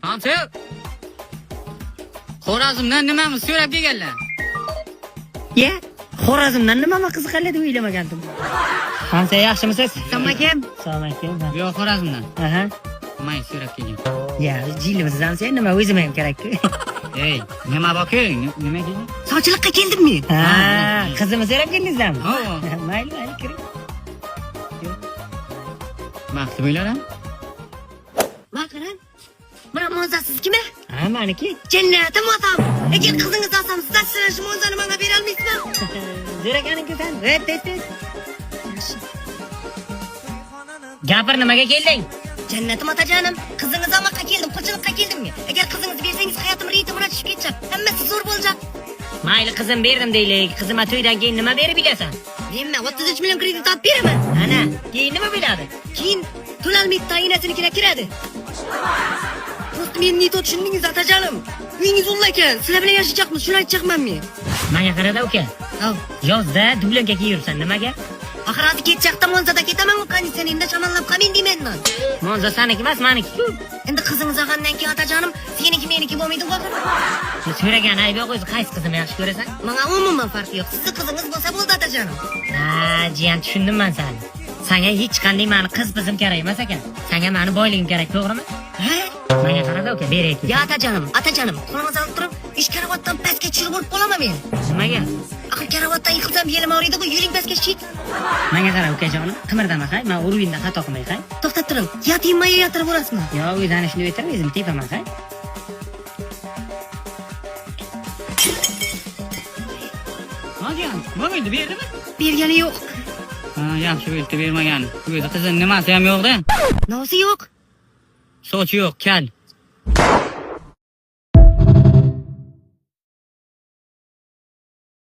Hamsi. Xorazmdan nimani so'rab kelganlar? Ye, Xorazmdan nima qiziqarli deb o'ylamagandim. Hamsa yaxshimisiz? Assalomu alaykum. Assalomu alaykum. Yo'q, Xorazmdan. Aha. Men so'rab kelgan. Ya, jilimiz Hamsa nima o'zim ham kerak-ku. Ey, nima bor-ku? Nima kelgan? Sovchilikqa keldimmi? Ha, qizimiz so'rab keldingizmi? Ha. Mayli, kiring. Vaqti bo'ylaram. Baqaran. Mana mo'zasiz kim? Ha, meniki. Jannatim otam. Agar qizingiz olsam, sizdan mo'zani menga bera olmaysizmi? Zo'raganing sen. Tez. Gapir, nimaga kelding? Jannatim otajonim, qizingiz olmoqqa keldim, qulchilikqa keldimmi? Agar qizingizni bersangiz, hayotim ritimini tushib ketadi. Hammasi zo'r bo'lacak. Mayli, qizim berdim deylik. Qizimga to'ydan keyin nima berib berasan? Men 33 million kredit olib beraman. Ana, keyin nima bo'ladi? Keyin to'lalmaydi, tayinasinikina kiradi. Do'st, meni tot tushundingiz otajonim. Uyingiz ulla ekan, sizlar bilan yashayapmiz, shuni aytmoqman men. Menga qarada uka. Hop. Yozda dublanka kiyursan, nimaga? Axir hozir ketchaqda Monzada ketaman, konditsionerda shamollab qolmayin deymanman. Monza saniki emas, meniki-ku. Endi qizingiz olgandan keyin otajonim, seniki meniki bo'lmaydi axir. So'ragan ayb yo'q, o'zi qaysi qizimni yaxshi ko'rasan? Menga umuman farqi yo'q. Sizni qizingiz bo'lsa bo'ldi otajonim. Ha, jiyan tushundim men seni. Senga hech qanday meni qiz-qizim kerak emas ekan. Senga meni boyligim kerak, to'g'rimi? Ha? Menga qarada uka, beraylik. Ya otajonim, qo'lingizni olib turib, ish karavotdan pastga tushirib bo'lib qolaman men. Nimaga? Axir karavotdan yiqilsam yelim og'riydi-ku, yuring pastga tushing. Menga qara ukajonim, qimirdaman hay, men uruyinda xato qilmay hay. To'xtab turing. Yotingmay yotirib urasizmi? Yo, uydan ishni o'tirib, o'zim tepaman hay. Hozir, bo'lmaydi, berdimi? Bergani yo'q. Ha, yaxshi bo'ldi, bermagan. Bu yerda qizning nimasi ham yo'q-da. Nosi yo'q. Sochi yo'q, kal.